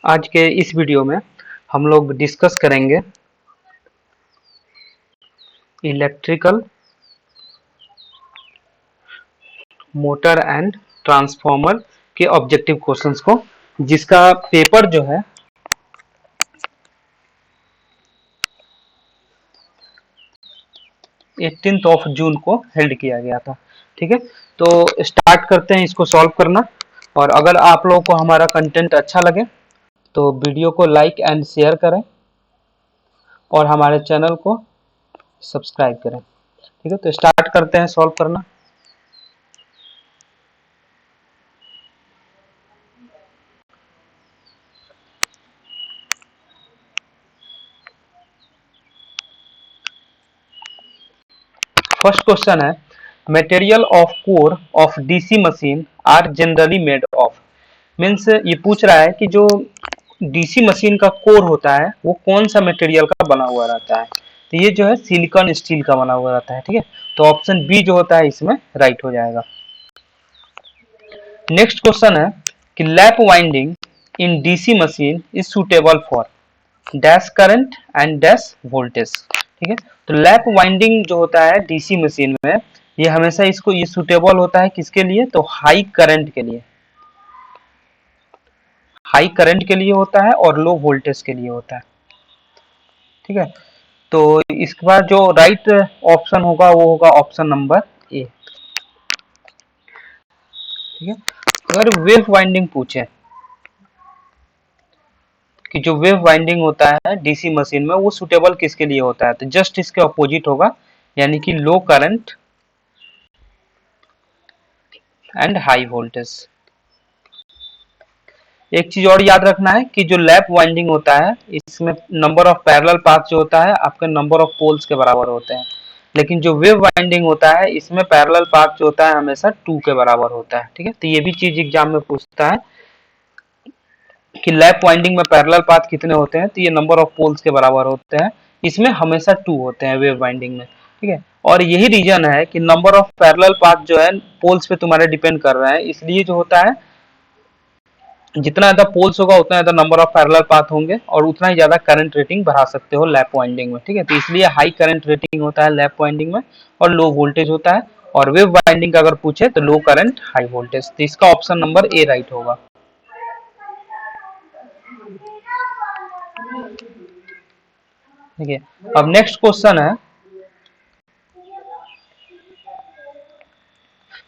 आज के इस वीडियो में हम लोग डिस्कस करेंगे इलेक्ट्रिकल मोटर एंड ट्रांसफार्मर के ऑब्जेक्टिव क्वेश्चंस को, जिसका पेपर जो है 18 जून को हेल्ड किया गया था। ठीक है, तो स्टार्ट करते हैं इसको सॉल्व करना। और अगर आप लोगों को हमारा कंटेंट अच्छा लगे तो वीडियो को लाइक एंड शेयर करें और हमारे चैनल को सब्सक्राइब करें। ठीक है, तो स्टार्ट करते हैं सॉल्व करना। फर्स्ट क्वेश्चन है, material of core of DC machine are generally made of. Means ये पूछ रहा है कि जो डीसी मशीन का कोर होता है वो कौन सा मटेरियल का बना हुआ रहता है। तो ये जो है सिलिकॉन स्टील का बना हुआ रहता है। ठीक है, तो ऑप्शन बी जो होता है इसमें राइट हो जाएगा। नेक्स्ट क्वेश्चन है कि lap winding in DC machine is suitable for dash current and dash voltage. ठीक है, तो लैप वाइंडिंग जो होता है डीसी मशीन में, ये हमेशा इसको ये सुटेबल होता है किसके लिए, तो हाई करंट के लिए, हाई करंट के लिए होता है और लो वोल्टेज के लिए होता है। ठीक है, तो इसके बाद जो राइट ऑप्शन होगा वो होगा ऑप्शन नंबर ए। ठीक है, अगर वेव वाइंडिंग पूछे कि जो वेव वाइंडिंग होता है डीसी मशीन में वो सुटेबल किसके लिए होता है, तो जस्ट इसके अपोजिट होगा, यानी कि लो करंट एंड हाई वोल्टेज। एक चीज और याद रखना है कि जो लैप वाइंडिंग होता है इसमें नंबर ऑफ पैरेलल पाथ जो होता है आपके नंबर ऑफ पोल्स के बराबर होते हैं, लेकिन जो वेव वाइंडिंग होता है इसमें पैरेलल पाथ जो होता है हमेशा 2 के बराबर होता है। ठीक है, तो ये भी चीज एग्जाम में पूछता है कि लैप वाइंडिंग में पैरेलल पाथ कितने होते हैं, तो ये नंबर ऑफ पोल्स के बराबर होते हैं, इसमें हमेशा 2 होते हैं वेव वाइंडिंग में। ठीक है, और यही रीजन है कि नंबर ऑफ पैरेलल पाथ जो है पोल्स पे तुम्हारे डिपेंड कर रहा है, इसलिए जो होता है जितना ज्यादा पोल्स होगा उतना ज्यादा नंबर ऑफ पैरेलल पाथ होंगे और उतना ही ज्यादा करंट रेटिंग बढ़ा सकते हो लैप वाइंडिंग में। ठीक है, तो इसलिए हाई करंट रेटिंग होता है लैप वाइंडिंग में और लो वोल्टेज होता है, और वेव वाइंडिंग का अगर पूछे तो लो करंट हाई वोल्टेज। तो इसका ऑप्शन नंबर ए राइट होगा। ठीक है, अब नेक्स्ट क्वेश्चन है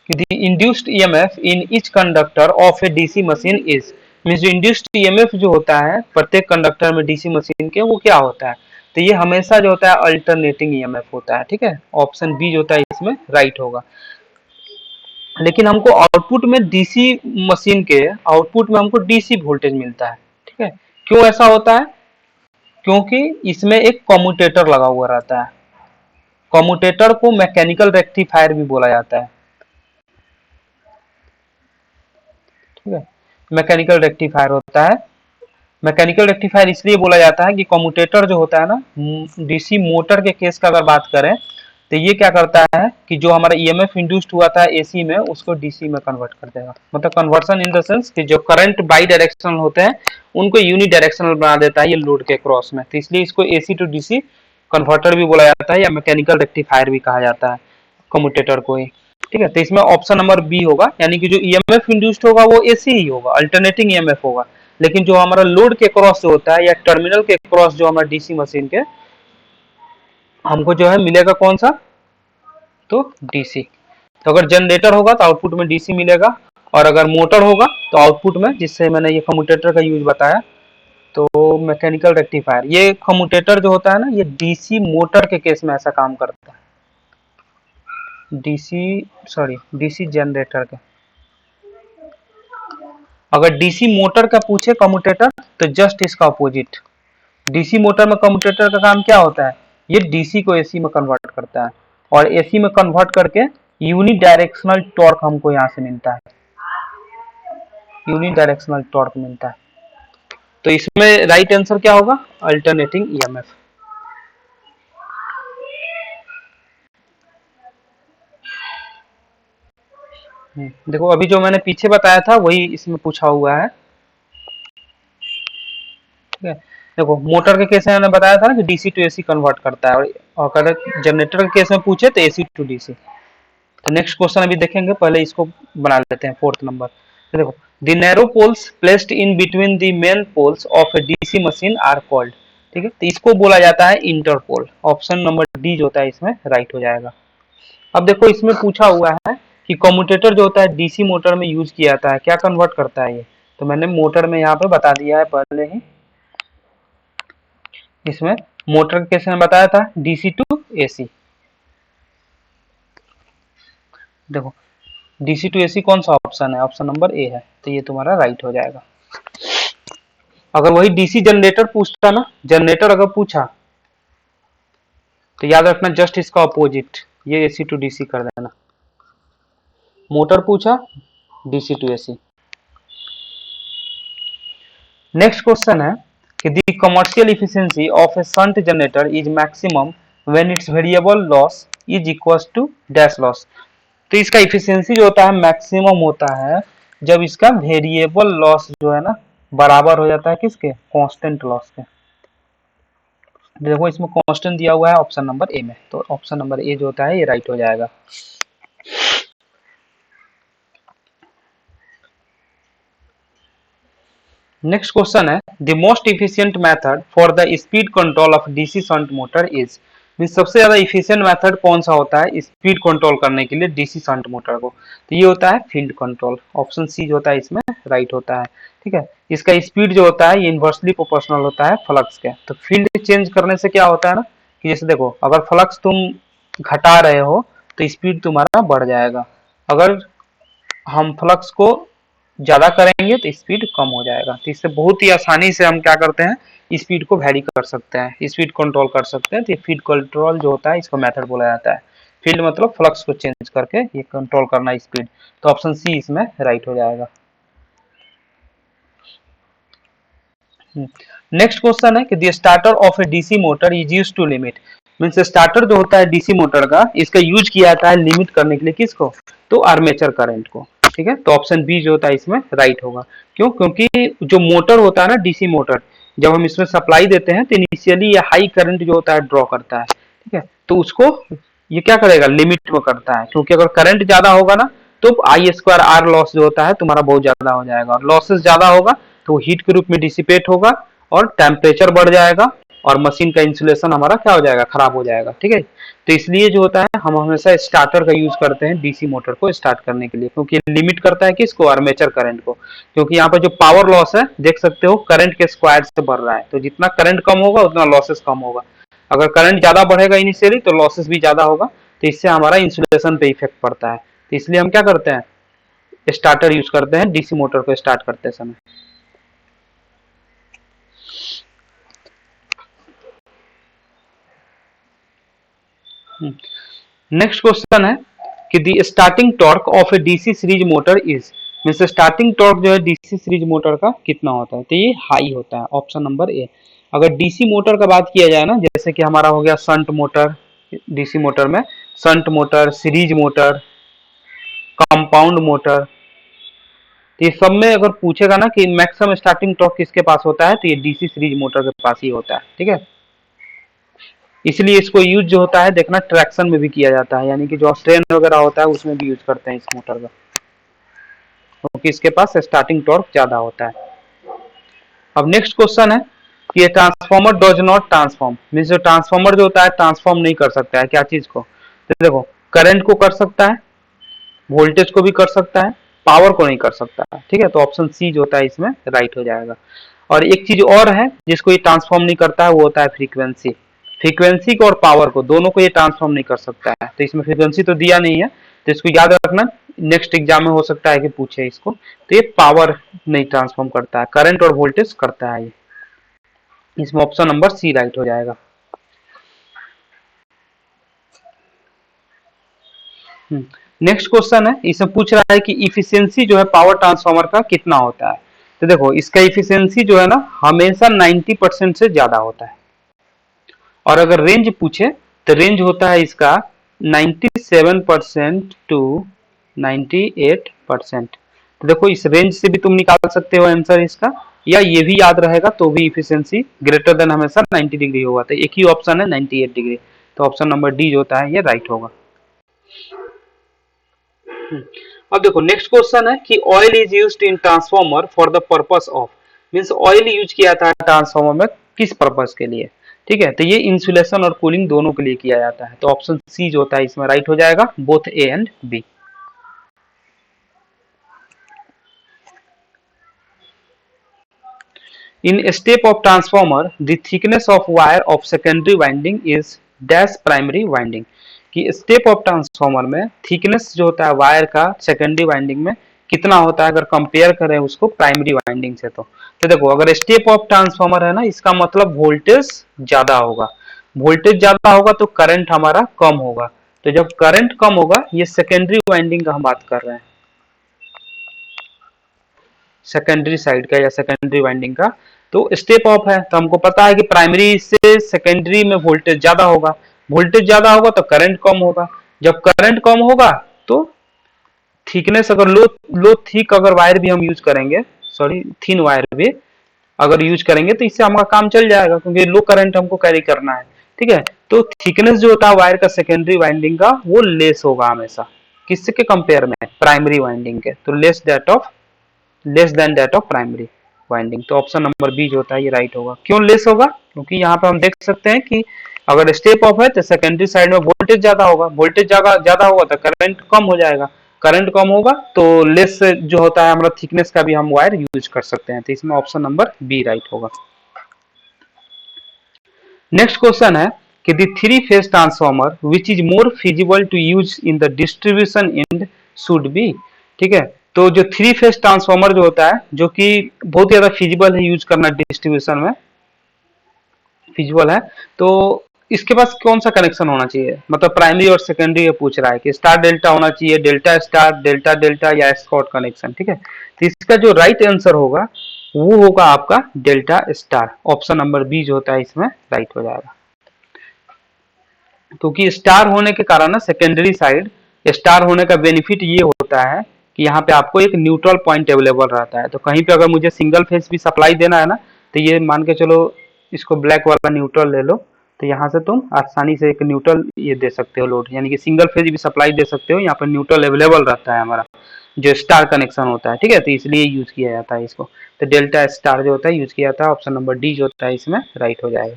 कि the induced EMF in each conductor of a DC machine is. Means जो इंड्यूस्ड ईएमएफ जो होता है प्रत्येक कंडक्टर में डीसी मशीन के, वो क्या होता है, तो ये हमेशा जो होता है अल्टरनेटिंग ईएमएफ होता है। ठीक है, ऑप्शन बी जो होता है इसमें राइट होगा। लेकिन हमको आउटपुट में डीसी मशीन के आउटपुट में हमको डीसी वोल्टेज मिलता है। ठीक है, क्यों ऐसा होता है, क्योंकि इसमें एक कम्यूटेटर लगा हुआ रहता है। कम्यूटेटर को मैकेनिकल रेक्टिफायर भी बोला जाता है। ठीक है, मैकेनिकल रेक्टिफायर होता है। मैकेनिकल रेक्टिफायर इसलिए बोला जाता है कि कम्यूटेटर जो होता है ना, डीसी मोटर के केस का अगर बात करें तो ये क्या करता है कि जो हमारा ईएमएफ इंड्यूस्ड हुआ था एसी में उसको डीसी में कन्वर्ट कर देगा। मतलब कन्वर्सन इन द सेंस कि जो करंट बाई डायरेक्शनल होते हैं उनको यूनि डायरेक्शनल बना देता है ये लोड के क्रॉस में। तो इसलिए इसको एसी टू डीसी कन्वर्टर भी बोला जाता है या मैकेनिकल रेक्टिफायर भी कहा जाता है कम्यूटेटर को ही। ठीक है, तो इसमें ऑप्शन नंबर बी होगा, यानी कि जो ईएमएफ इंड्यूस्ड होगा वो एसी ही होगा, अल्टरनेटिंग ईएमएफ होगा। लेकिन जो हमारा लोड के क्रॉस जो होता है या टर्मिनल के क्रॉस जो हमारा डीसी मशीन के, हमको जो है मिलेगा कौन सा, तो डीसी। तो अगर जनरेटर होगा तो आउटपुट में डीसी मिलेगा, और अगर मोटर होगा तो आउटपुट में, जिससे मैंने ये कम्यूटेटर का यूज बताया, तो मैकेनिकल रेक्टिफायर। ये कम्यूटेटर जो होता है ना ये डीसी मोटर के केस में ऐसा काम करता है, डीसी जनरेटर के। अगर डीसी मोटर का पूछे कम्यूटेटर तो जस्ट इसका अपोजिट। डीसी मोटर में कम्यूटेटर का काम क्या होता है, ये डीसी को एसी में कन्वर्ट करता है, और एसी में कन्वर्ट करके यूनि डायरेक्शनल टॉर्क हमको यहाँ से मिलता है, यूनि डायरेक्शनल टॉर्क मिलता है। तो इसमें राइट आंसर क्या होगा, अल्टरनेटिंग ईएमएफ। देखो अभी जो मैंने पीछे बताया था वही इसमें पूछा हुआ है। ठीक है। देखो मोटर के केस में मैंने बताया था ना कि डीसी टू एसी कन्वर्ट करता है, और अगर जनरेटर के केस में पूछे तो एसी टू डीसी। तो नेक्स्ट क्वेश्चन अभी देखेंगे, पहले इसको बना लेते हैं 4th नंबर। तो देखो, the narrow poles placed in between the main poles of a DC machine are called. ठीक है, तो इसको बोला जाता है इंटरपोल। ऑप्शन नंबर डी जो होता है इसमें राइट हो जाएगा। अब देखो इसमें पूछा हुआ है कि कम्यूटेटर जो होता है डीसी मोटर में यूज किया जाता है, क्या कन्वर्ट करता है ये, तो मैंने मोटर में यहाँ पे बता दिया है पहले ही। इसमें मोटर के केस में बताया था डीसी टू एसी। देखो डीसी टू एसी कौन सा ऑप्शन है, ऑप्शन नंबर ए है, तो ये तुम्हारा राइट हो जाएगा। अगर वही डीसी जनरेटर पूछता ना, जनरेटर अगर पूछा तो याद रखना जस्ट इसका अपोजिट, ये एसी टू डीसी कर देना। मोटर पूछा DC to AC. Next question है कि the commercial efficiency of a shunt generator is maximum when its variable loss is equal to dash loss. तो इसका इफिशियंसी जो होता है मैक्सिमम होता है जब इसका वेरिएबल लॉस जो है ना बराबर हो जाता है किसके, कांस्टेंट लॉस के। देखो इसमें कांस्टेंट दिया हुआ है ऑप्शन नंबर ए में, तो ऑप्शन नंबर ए जो होता है ये राइट हो जाएगा। नेक्स्ट क्वेश्चन है the most efficient method for the speed control of DC shunt motor is. Means सबसे ज्यादा इफिशिएंट मेथड कौन सा होता है स्पीड कंट्रोल करने के लिए डीसी शंट मोटर को, तो ये होता है फील्ड कंट्रोल। ऑप्शन सी जो होता है इसमें राइट होता है। ठीक है, इसका स्पीड जो होता है ये इन्वर्सली प्रोपोर्शनल होता है फ्लक्स के। तो फील्ड चेंज करने से क्या होता है ना कि जैसे देखो अगर फ्लक्स तुम घटा रहे हो तो स्पीड तुम्हारा बढ़ जाएगा, अगर हम फ्लक्स को ज्यादा करेंगे तो स्पीड कम हो जाएगा। तो इससे बहुत ही आसानी से हम क्या करते हैं स्पीड को वैरी कर सकते हैं, स्पीड कंट्रोल कर सकते हैं। तो ये फील्ड कंट्रोल जो होता है इसको मेथड बोला जाता है। फील्ड मतलब फ्लक्स को चेंज करके ये कंट्रोल करना स्पीड, तो ऑप्शन सी इसमें राइट हो जाएगा। नेक्स्ट क्वेश्चन है कि the starter of a DC motor is used to limit. Means starter जो होता है डीसी मोटर का इसका यूज किया जाता है लिमिट करने के लिए किसको, तो आर्मेचर करंट को। ठीक है, तो ऑप्शन बी जो होता है इसमें राइट होगा। क्यों, क्योंकि जो मोटर होता है ना डीसी मोटर, जब हम इसमें सप्लाई देते हैं तो इनिशियली ये हाई करंट जो होता है ड्रॉ करता है। ठीक है, तो उसको ये क्या करेगा लिमिट में करता है, क्योंकि अगर करंट ज्यादा होगा ना तो आई स्क्वायर आर लॉस जो होता है तुम्हारा बहुत ज्यादा हो जाएगा, और लॉसेस ज्यादा होगा तो हीट के रूप में डिसिपेट होगा और टेम्परेचर बढ़ जाएगा और मशीन का इंसुलेशन हमारा क्या हो जाएगा, खराब हो जाएगा। ठीक है, तो इसलिए जो होता है हम हमेशा स्टार्टर का यूज करते हैं डीसी मोटर को स्टार्ट करने के लिए, क्योंकि लिमिट करता है किसको, आर्मेचर करंट को। क्योंकि यहाँ पर जो पावर लॉस है देख सकते हो करंट के स्क्वायर से बढ़ रहा है, तो जितना करंट कम होगा उतना लॉसेस कम होगा। अगर करंट ज्यादा बढ़ेगा इनिशियली तो लॉसेस भी ज्यादा होगा, तो इससे हमारा इंसुलेशन पे इफेक्ट पड़ता है। तो इसलिए हम क्या करते हैं स्टार्टर यूज करते हैं डीसी मोटर को स्टार्ट करते समय। नेक्स्ट क्वेश्चन है कि the starting torque of a DC series motor is. Means starting torque जो है डीसी सीरीज मोटर का कितना होता है, तो ये हाई होता है, ऑप्शन नंबर ए। अगर डीसी मोटर का बात किया जाए ना, जैसे कि हमारा हो गया शंट मोटर, डीसी मोटर में shunt motor, series motor, compound motor, तो ये सब में अगर पूछेगा ना कि मैक्सिमम स्टार्टिंग टॉर्क किसके पास होता है, तो ये डीसी सीरीज मोटर के पास ही होता है। ठीक है, इसलिए इसको यूज जो होता है देखना ट्रैक्शन में भी किया जाता है, यानी कि जो ट्रेन वगैरह होता है उसमें भी यूज करते हैं इस मोटर का, क्योंकि इसके पास स्टार्टिंग टॉर्क ज्यादा होता है। अब नेक्स्ट क्वेश्चन है कि ये transformer does not transform. Means जो ट्रांसफॉर्मर जो होता है ट्रांसफॉर्म नहीं कर सकता है क्या चीज को, तो देखो करंट को कर सकता है, वोल्टेज को भी कर सकता है, पावर को नहीं कर सकता है। ठीक है, तो ऑप्शन सी जो होता है इसमें राइट हो जाएगा। और एक चीज और है जिसको ये ट्रांसफॉर्म नहीं करता है, वो होता है फ्रीक्वेंसी। फ्रीक्वेंसी को और पावर को दोनों को ये ट्रांसफॉर्म नहीं कर सकता है, तो इसमें फ्रीक्वेंसी तो दिया नहीं है, तो इसको याद रखना, नेक्स्ट एग्जाम में हो सकता है कि पूछे इसको। तो ये पावर नहीं ट्रांसफॉर्म करता है, करंट और वोल्टेज करता है ये। इसमें ऑप्शन नंबर सी राइट हो जाएगा। नेक्स्ट क्वेश्चन है, इसमें पूछ रहा है कि इफिशियंसी जो है पावर ट्रांसफार्मर का कितना होता है। तो देखो इसका इफिशियंसी जो है ना हमेशा 90% से ज्यादा होता है, और अगर रेंज पूछे तो रेंज होता है इसका 97% टू 98%। तो देखो इस रेंज से भी तुम निकाल सकते हो आंसर इसका, या ये भी याद रहेगा तो भी इफिशियंसी ग्रेटर देन हमेशा 90 डिग्री होगा, तो एक ही ऑप्शन है 98 डिग्री, तो ऑप्शन नंबर डी जो होता है ये राइट होगा। अब देखो नेक्स्ट क्वेश्चन है कि oil is used in transformer for the purpose of, means oil use किया जाता है ट्रांसफॉर्मर में किस पर्पस के लिए, ठीक है, तो ये इंसुलेशन और कूलिंग दोनों के लिए किया जाता है, तो ऑप्शन सी जो होता है इसमें राइट हो जाएगा, both A and B. In a step of transformer, the thickness of wire of secondary winding is dash primary winding, कि स्टेप ऑफ ट्रांसफॉर्मर में थिकनेस जो होता है वायर का सेकेंडरी वाइंडिंग में कितना होता है अगर कंपेयर करें उसको प्राइमरी वाइंडिंग से, तो देखो अगर स्टेप ऑफ ट्रांसफॉर्मर है ना, इसका मतलब वोल्टेज ज्यादा होगा, वोल्टेज ज्यादा होगा तो करंट हमारा कम होगा, तो जब करंट कम होगा, ये सेकेंडरी वाइंडिंग का हम बात कर रहे हैं, सेकेंडरी साइड का या सेकेंडरी वाइंडिंग का, तो स्टेप ऑफ है तो हमको पता है कि प्राइमरी से सेकेंडरी में वोल्टेज ज्यादा होगा, वोल्टेज ज्यादा होगा तो करंट कम होगा, जब करंट कम होगा तो थिकनेस अगर लो लो थिक अगर वायर भी हम यूज करेंगे, सॉरी थिन वायर भी अगर यूज करेंगे तो इससे हमारा काम चल जाएगा क्योंकि लो करंट हमको कैरी करना है, ठीक है, तो थिकनेस जो होता है वायर का सेकेंडरी वाइंडिंग का वो लेस होगा हमेशा, किसके कंपेयर में, प्राइमरी वाइंडिंग के, तो less than that of primary winding, तो ऑप्शन नंबर बी जो होता है ये राइट होगा। क्यों लेस होगा, क्योंकि यहाँ पे हम देख सकते हैं कि अगर स्टेप ऑफ है तो सेकेंडरी साइड में वोल्टेज ज्यादा होगा, वोल्टेज ज्यादा होगा तो करंट कम हो जाएगा, करंट कम होगा तो लेस जो होता है हमारा थिकनेस का भी हम वायर यूज कर सकते हैं, तो इसमें ऑप्शन नंबर बी राइट होगा। नेक्स्ट क्वेश्चन है कि the three phase transformer which is more feasible to use in the distribution and should be, ठीक है, तो जो थ्री फेज ट्रांसफॉर्मर जो होता है जो कि बहुत ज्यादा फिजिबल है यूज करना डिस्ट्रीब्यूशन में, फिजिबल है, तो इसके पास कौन सा कनेक्शन होना चाहिए, मतलब प्राइमरी और सेकेंडरी ये पूछ रहा है कि स्टार डेल्टा होना चाहिए, डेल्टा स्टार, डेल्टा डेल्टा या स्कॉट कनेक्शन, ठीक है, तो इसका जो राइट आंसर होगा वो होगा आपका delta star, option number B जो होता है इसमें राइट हो जाएगा, क्योंकि स्टार होने के कारण ना सेकेंडरी साइड स्टार होने का बेनिफिट ये होता है कि यहाँ पे आपको एक न्यूट्रल पॉइंट अवेलेबल रहता है, तो कहीं पे अगर मुझे सिंगल फेज भी सप्लाई देना है ना, तो ये मान के चलो इसको ब्लैक वाला न्यूट्रल ले लो, तो यहाँ से तुम आसानी से एक न्यूट्रल ये दे सकते हो लोड, यानी कि सिंगल फेज भी सप्लाई दे सकते हो, यहाँ पर न्यूट्रल अवेलेबल रहता है हमारा जो स्टार कनेक्शन होता है, ठीक है, तो इसलिए यूज किया जाता है इसको, तो डेल्टा स्टार जो होता है यूज किया जाता है, ऑप्शन नंबर डी जो होता है इसमें राइट हो जाएगा।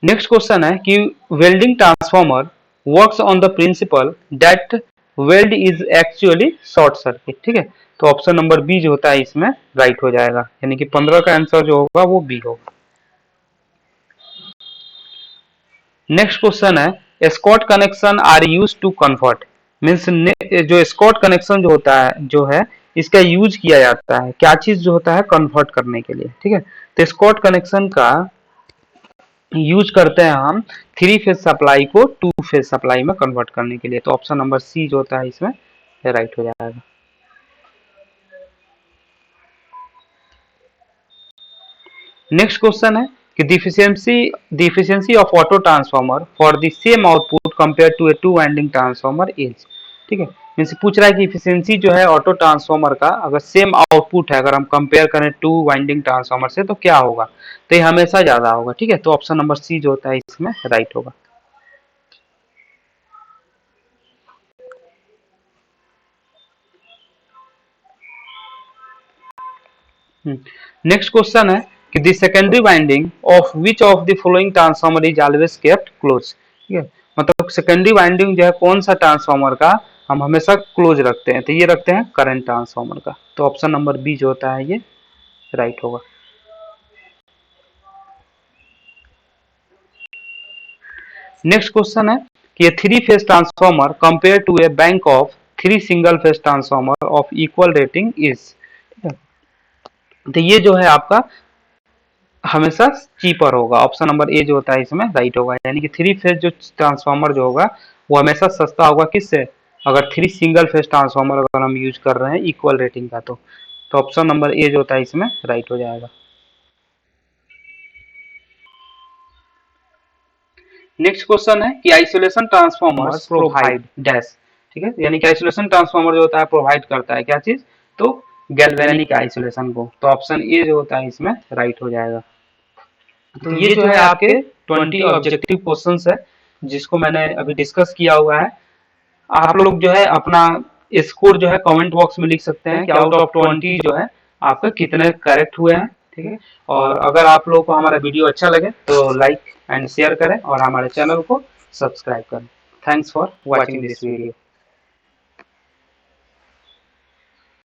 नेक्स्ट क्वेश्चन है कि welding transformer works on the principal that weld is actually short circuit, ठीक है, तो ऑप्शन नंबर बी जो होता है इसमें राइट हो जाएगा, यानी कि 15 का आंसर जो होगा वो बी होगा। नेक्स्ट क्वेश्चन है Scott connection are use to convert, means जो स्कॉट कनेक्शन जो होता है जो है इसका यूज किया जाता है क्या चीज जो होता है कन्वर्ट करने के लिए, ठीक है, तो स्कॉट कनेक्शन का यूज करते हैं हम थ्री फेज सप्लाई को टू फेज सप्लाई में कन्वर्ट करने के लिए, तो ऑप्शन नंबर सी जो होता है इसमें राइट हो जाएगा। नेक्स्ट क्वेश्चन है कि the of auto transformer for the same output compare to a two winding transformer is, ठीक है, मीन्स पूछ रहा है कि इफिशियंसी जो है ऑटो ट्रांसफॉर्मर का अगर सेम आउटपुट है अगर हम कंपेयर करें टू वाइंडिंग ट्रांसफॉर्मर से तो क्या होगा, तो ये हमेशा ज्यादा होगा, ठीक है, तो ऑप्शन नंबर सी जो होता है इसमें राइट होगा। नेक्स्ट क्वेश्चन है कि the secondary winding of which of the following transformer is always kept close, ठीक है, मतलब सेकेंडरी वाइंडिंग जो है कौन सा ट्रांसफार्मर का हम हमेशा क्लोज रखते हैं, तो ये रखते हैं करंट ट्रांसफार्मर का, तो ऑप्शन नंबर बी जो होता है ये राइट होगा। नेक्स्ट क्वेश्चन है कि ये three phase transformer compare to a bank of three single phase transformer of equal rating is, तो ये जो है आपका हमेशा चीपर होगा, ऑप्शन नंबर ए जो होता है इसमें राइट होगा, यानी कि थ्री फेज जो ट्रांसफार्मर जो होगा वो हमेशा सस्ता होगा किससे, अगर थ्री सिंगल फेज ट्रांसफार्मर अगर हम यूज कर रहे हैं इक्वल रेटिंग का, तो ऑप्शन नंबर ए जो होता है इसमें राइट हो जाएगा। नेक्स्ट क्वेश्चन है कि आइसोलेशन ट्रांसफार्मर्स प्रोवाइड डैश, ठीक है, यानी कि आइसोलेशन ट्रांसफार्मर जो होता है प्रोवाइड करता है क्या चीज, तो गैल्वेनिक आइसोलेशन को। तो ऑप्शन ए जो होता है इसमें राइट हो जाएगा। तो ये जो है आपके 20 ऑब्जेक्टिव क्वेश्चंस है जिसको मैंने अभी डिस्कस किया हुआ है। आप लोग जो है अपना स्कोर जो है कमेंट बॉक्स में लिख सकते हैं कि आउट ऑफ 20 जो है आपके कितने करेक्ट हुए हैं, ठीक है। और अगर आप लोगों को हमारा वीडियो अच्छा लगे तो लाइक एंड शेयर करें और हमारे चैनल को सब्सक्राइब करें। Thanks for watching this video.